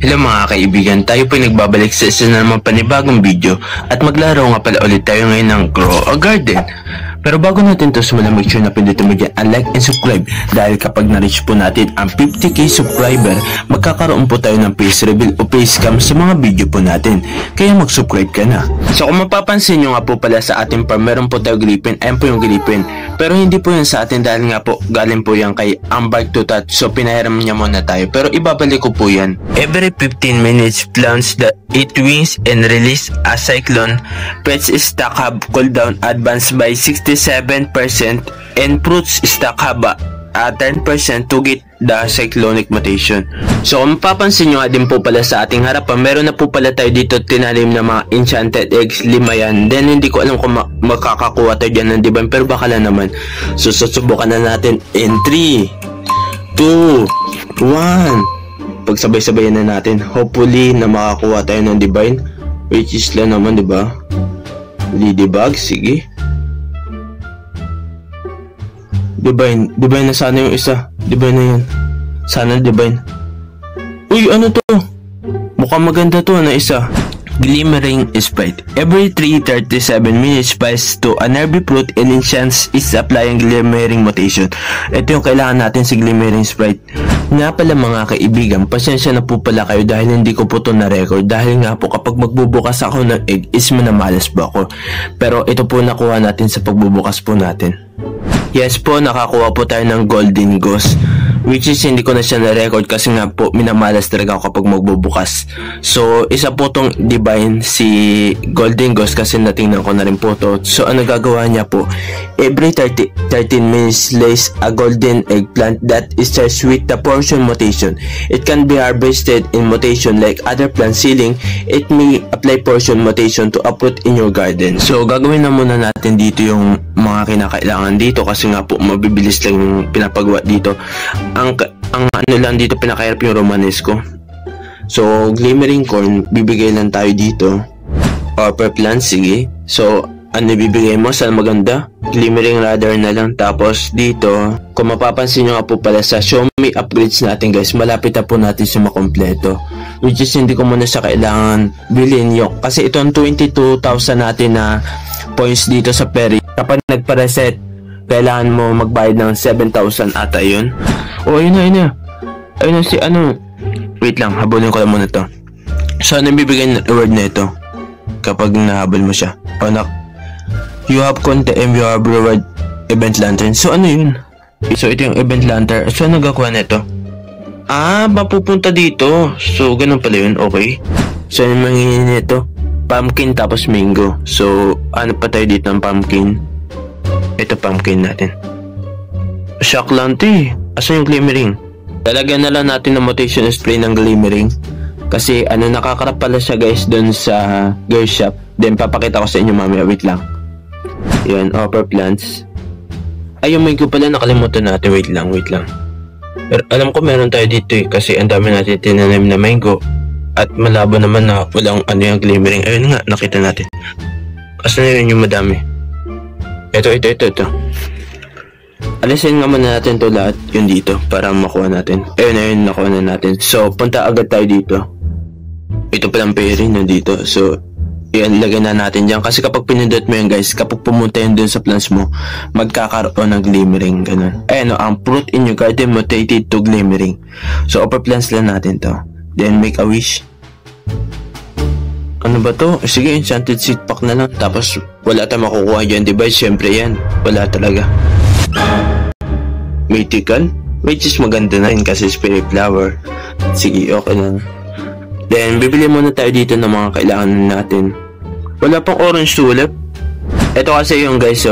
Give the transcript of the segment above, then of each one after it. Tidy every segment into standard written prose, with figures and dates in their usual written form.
Hello mga kaibigan, tayo po nagbabalik sa isa na naman panibagong video at maglaro nga pala ulit tayo ngayon ng Grow a Garden. Pero bago natin to simulan, make sure na pindutin mo dyan ang like and subscribe dahil kapag na-reach po natin ang 50k subscriber, magkakaroon po tayo ng face reveal o face cam sa mga video po natin. Kaya mag-subscribe ka na. So kung mapapansin nyo nga po pala sa ating farm, meron po tayo gripin, ayan po yung gripin. Pero hindi po yan sa atin dahil nga po galing po yan kay Ambark to Touch, so pinahiram niya muna tayo. Pero ibabalik ko po yan. Every 15 minutes, plants that eat wings and release a cyclone. Pets stock have cooldown advanced by 67% and fruits stock have 10% to get the cyclonic mutation. So kung mapapansin nyo nga din po pala sa ating harapan, meron na po pala tayo dito tinalim na mga enchanted eggs, 5 yan. Then hindi ko alam kung makakakuha tayo dyan ng divine, pero baka lang naman. So susubukan na natin in 3, 2, 1. Pagsabay-sabayan na natin, hopefully na makakuha tayo ng divine, which is lang naman, diba? Ladybug, sige. Divine na sana yung isa. Divine na yan. Sana divine. Uy, ano to? Mukhang maganda to na isa. Glimmering Sprite. Every 3:37 minutes pass to a nervy fruit and enchants is applying Glimmering mutation. Ito yung kailangan natin si Glimmering Sprite. Nga pala mga kaibigan, pasensya na po pala kayo dahil hindi ko po ito na-record. Dahil nga po kapag magbubukas ako ng egg is manamalas po ako. Pero ito po nakuha natin sa pagbubukas po natin. Yes po, nakakuha po tayo ng Golden Ghost, which is hindi ko na siya na-record kasi nga po minamalas talaga ako kapag magbubukas. So isa po tong divine si Golden Ghost kasi natingnan ko na rin po to. So ano gagawa niya po, every 13 minutes lays a golden eggplant that starts with the portion mutation. It can be harvested in mutation like other plant seedling. It may apply portion mutation to uproot in your garden. So gagawin na muna natin dito yung mga kinakailangan dito kasi nga po mabibilis lang yung pinapagawa dito. Ang ano lang dito, pinakahirap yung Romanesco. So Glimmering Corn bibigay lang tayo dito. Upper plant, sige. So ano bibigay mo? Saan maganda? Glimmering Radar na lang. Tapos dito, kung mapapansin nyo nga po pala sa show me upgrades natin guys, malapit na po natin siya makompleto. Which is hindi ko muna siya kailangan bilhin yung, kasi ito ang 22,000 natin na points dito sa Perry. Kapag nagpa-reset, kailangan mo magbayad ng 7,000 ata yun. O ayun na. Ayun na si ano. Wait lang, habulin ko lang muna to. So ano bibigay ng reward na ito kapag nahabol mo siya? You have content and you have reward event lantern. So ano yun? So ito yung event lantern. So ano gagawa na ito? Mapupunta dito. So ganun pala yun, okay. So ano mangingi nito? Pumpkin tapos mango. So ano pa tayo dito ng pumpkin? Ito pumpkin natin. Shock lang ito eh. Asan yung Glimmering? Talagyan na lang natin ng mutation spray ng Glimmering. Kasi ano, nakakarap pala siya guys doon sa girl shop. Then papakita ko sa inyo mamaya. Wait lang. Yan, upper plants. Ay, yung mango pala nakalimutan natin. Wait lang. Pero alam ko meron tayo dito eh. Kasi ang dami natin tinanim na mango. At malabo naman na walang ano yung Glimmering. Ayun nga, nakita natin. Asan na yun yung madami? Ito. Alisin nga muna natin to lahat yun dito para makuha natin. Ayun, nakuha na natin. So, punta agad tayo dito. Ito palang pairing nandito. So, yan, lagay na natin dyan. Kasi kapag pinindot mo yan guys, kapag pumunta yun dun sa plants mo, magkakaroon ng Glimmering. Ganun. Ayun, ang fruit in your garden mutated to Glimmering. So, upper plants lang natin to. Then, make a wish. Ano ba to? Sige, enchanted seed pack na lang. Tapos, wala tayong makukuha dyan, diba? Siyempre yan. Wala talaga. Mythical? Which is maganda na rin kasi spirit flower. Sige, okay lang. Then, bibili muna tayo dito ng mga kailangan natin. Wala pang orange tulip. Ito kasi yung guys,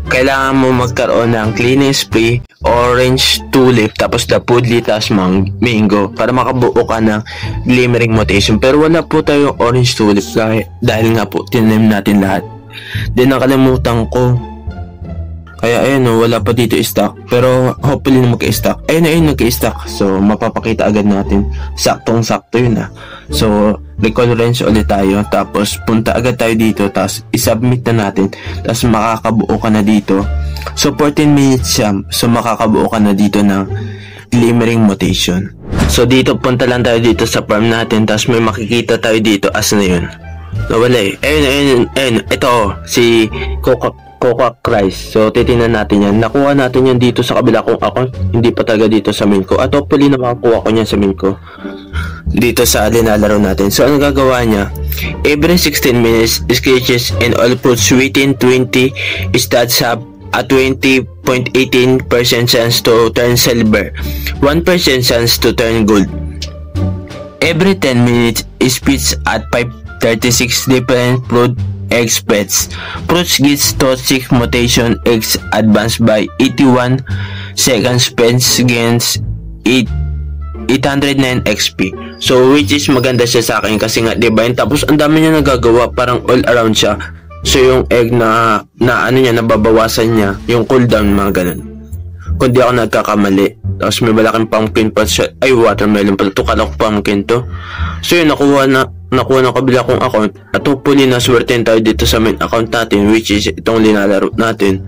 kailangan mo magkaroon ng cleaning spray, orange tulip, tapos dapudli, tapos mango para makabuo ka ng Glimmering mutation. Pero wala po tayo orange tulip dahil nga po tinanim natin lahat. Then nakalimutan ko. Kaya ayun wala pa dito stock. Pero hopefully na mag-stock. Ayun nag-stock. So mapapakita agad natin. Saktong-sakto yun So recall range ulit tayo. Tapos punta agad tayo dito. Tapos isubmit na natin. Tapos makakabuo ka na dito. So 14 minutes siya. So makakabuo ka na dito ng Glimmering mutation. So dito, punta lang tayo dito sa farm natin. Tapos may makikita tayo dito. Asa na yun? Nawala eh. Ayun. Ito, si Coca Christ. So titingnan natin yan. Nakuha natin yan dito sa kabila kong account. Hindi pa talaga dito sa main ko. At hopefully na makakuha ko yan sa main ko. Dito sa linalaro natin. So ano gagawa niya? Every 16 minutes, scratches and all fruits within 20 stats have a 20.18% chance to turn silver, 1% chance to turn gold. Every 10 minutes, spits at 536 different fruit eggs pets. Fruits gets toxic mutation eggs advanced by 81 seconds, pets gains 809 XP. So which is maganda siya sa akin kasi nga divine, tapos ang dami niya nagagawa, parang all around siya. So yung egg na ano niya, nababawasan niya yung cooldown, mga ganun. Kung di ako nagkakamali. Tapos may malaking pumpkin pa siya. Ay, watermelon pala. Tukalok pumpkin to. So yun, nakuha ng kabila kong account. At hopefully naswerten tayo dito sa main account natin, which is itong linalaro natin.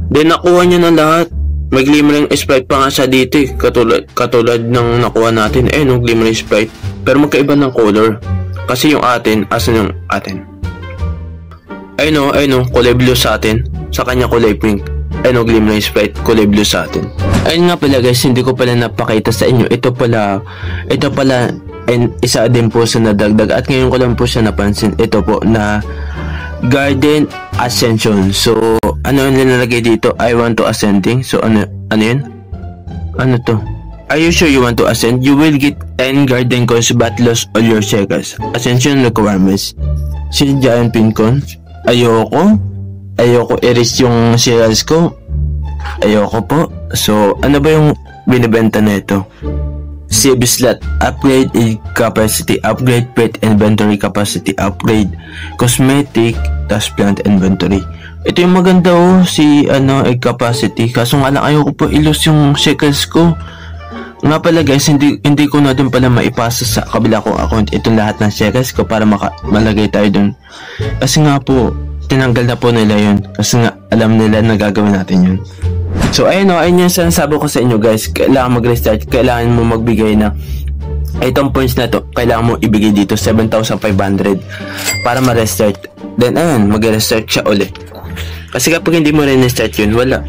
Then nakuha niya na lahat. May glimmering sprite pa nga siya dito eh. Katulad ng nakuha natin. No glimmering sprite. Pero magkaiba ng color. Kasi yung atin, asan yung atin? Ay no, kulay blue sa atin. Sa kanya kulay pink. No glimmering sprite, kulay blue sa atin. Ayun nga pala guys, hindi ko pala napakita sa inyo. Ito pala, and isa din po sa nadagdag. At ngayon ko lang po siya napansin. Ito po na Garden Ascension. So, ano yung nilalagay dito? I want to ascending. So, ano yun? Ano to? Are you sure you want to ascend? You will get 10 garden coins but lose all your shekels. Ascension requirements. Si Giant Pincon. Ayoko i-erase yung shekels ko. Ayoko po. So, ano ba yung binibenta na ito? Save slot, upgrade capacity, upgrade pet inventory capacity, upgrade cosmetic, tas plant inventory. Ito yung maganda si egg capacity. Kaso nga lang ayoko po i-lose yung shekels ko. Nga pala guys, hindi ko na din pala maipasa sa kabila kong account itong lahat ng shekels ko para malagay tayo dun. Kasi nga po, tinanggal na po nila yun. Kasi nga, alam nila na gagawin natin yun. So ayun yung sinasabi ko sa inyo guys. Kailangan mag-restart. Kailangan mo magbigay na itong points na to. Kailangan mo ibigay dito 7,500 para ma-restart. Then ayun, mag-restart siya ulit. Kasi kapag hindi mo rin-restart yun, wala,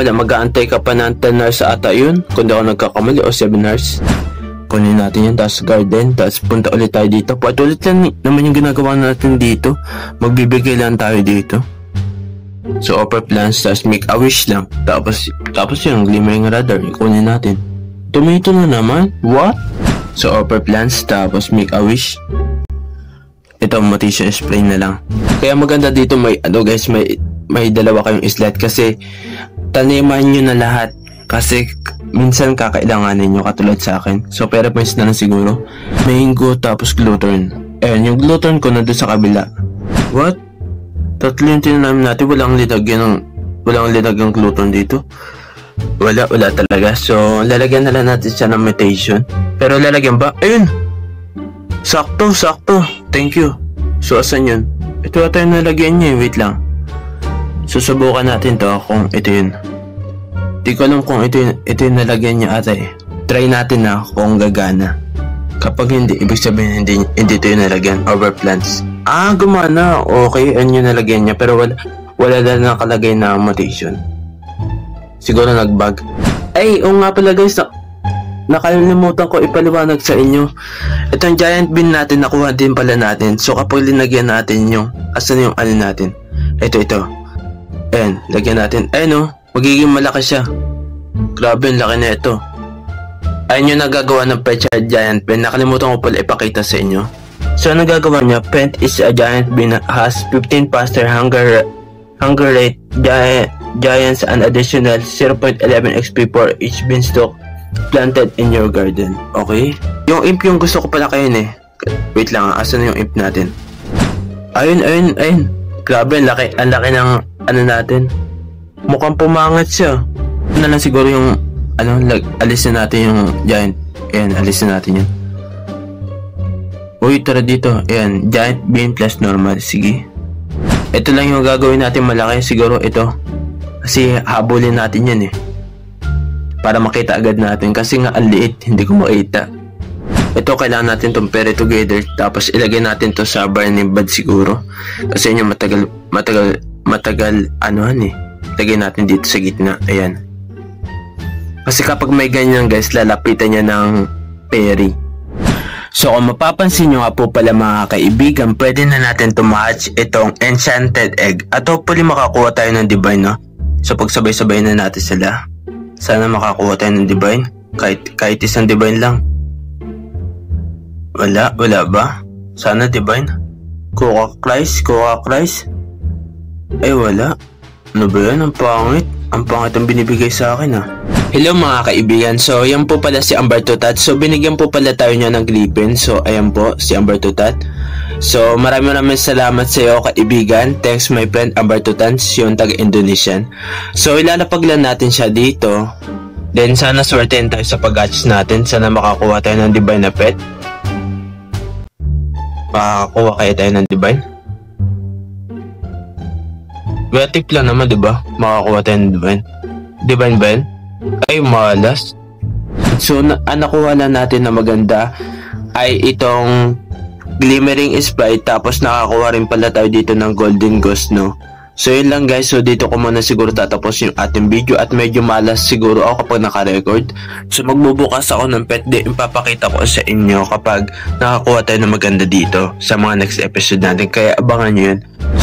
mag-aantay ka pa ng 10 hours ata yun, kung di ako nagkakamali, o 7 hours. Kunin natin yun, tapos garden, tapos punta ulit tayo dito. Patulit lang naman yung ginagawa natin dito. Magbibigay lang tayo dito. So offer plans, tapos make a wish lang. Tapos yung glimmering radar, ikunin natin. Tomato na naman? What? So offer plans, tapos make a wish. Ito, motivation spray na lang. Kaya maganda dito may guys, may dalawa kayong slot kasi taniman nyo na lahat. Kasi minsan kakailanganin nyo katulad sa akin. So pera points na lang siguro. Mango tapos gluturn. Ayan, yung gluturn ko na doon sa kabila. What? Tatlo yung tinanamin natin. Walang linagyan gluturn dito. Wala talaga. So lalagyan na lang natin siya ng mutation. Pero lalagyan ba? Ayun! Sakto. Thank you. So asan yun? Ito ata yung nalagyan niya. Wait lang. Susubukan natin to kung ito yun. Di ko alam kung ito yung nalagyan niya ata eh. Try natin na kung gagana. Kapag hindi, ibig sabihin hindi ito yung nalagyan. Overplants. Gumana. Okay, ano yung nalagyan niya. Pero wala na nakalagay na mutation. Siguro nag-bug. Ay, nga pala guys. Nakalimutan ko ipaliwanag sa inyo. Itong giant bean natin, nakuha din pala natin. So kapag linagyan natin yung, asan yung ano natin? Ito. Ayan, lagyan natin. Ayun magiging malaki siya. Grabe, ang laki na ito. Ayun yung nagagawa ng pecha giant bean. Nakalimutan ko pala ipakita sa inyo. So ang nagagawa niya, pet is a giant bean has 15 faster hunger rate. Giants an additional 0.11 XP for each beanstalk planted in your garden. Okay? Yung imp yung gusto ko pala kayo eh. Wait lang, asan yung imp natin? Ayun. Grabe, ang laki ng ano natin. Mukhang pumangat siya. Na lang siguro yung alisin natin yung giant. Ayan, alisin natin yun. Uy, tara dito. Ayan, giant bean plus normal. Sige. Ito lang yung gagawin natin malaki. Siguro ito. Kasi habulin natin yan eh. para makita agad natin kasi nga ang liit, hindi ko makita. Ito, kailangan natin itong pair together, tapos ilagay natin to sa bar ni Bad siguro. Kasi yun yung matagal anuhan eh. Lagay natin dito sa gitna, ayan. Kasi kapag may ganyan guys, lalapitan niya ng peri. So kung mapapansin nyo nga po pala mga kaibigan, pwede na natin to-match itong enchanted egg. At hopefully makakuha tayo ng divine, no? So pagsabay-sabay na natin sila. Sana makakuha tayo ng divine. Kahit isang divine lang. Wala ba? Sana divine. Coca Christ. Ay wala. Ano ba yan? Ang pangit. Ang pangit ang binibigay sa akin ah. Hello mga kaibigan. So yan po pala si Amber Tutat. So binigyan po pala tayo niya ng Glipin. So ayan po si Amber Tutat. So maraming salamat sa iyo kaibigan. Thanks my friend Amber Tutat, yung taga-Indonesian. So ilalapag lang natin siya dito. Then sana swertein tayo sa pag-hatch natin. Sana makakuha tayo ng divine na pet. Makakuha kaya tayo ng divine. Tip lang naman, diba? Makakuha tayo ng divine. Divine ba yun? Ay, malas. So, nakuha na natin na maganda ay itong Glimmering Sprite. Tapos nakakuha rin pala tayo dito ng Golden Ghost, no? So, yun lang guys. So, dito ko muna siguro tatapos yung ating video. At medyo malas siguro ako kapag naka-record. So, magbubukas ako ng pet. Ipapakita ko sa inyo kapag nakakuha tayo ng maganda dito sa mga next episode natin. Kaya abangan nyo yun.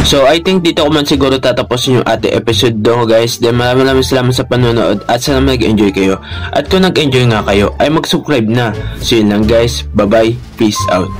So, I think dito ko man siguro tatapusin yung ating episode do guys. Then maraming salamat sa panonood at sana nag-enjoy kayo. At kung nag-enjoy nga kayo, ay mag-subscribe na. So, yun lang guys. Bye-bye. Peace out.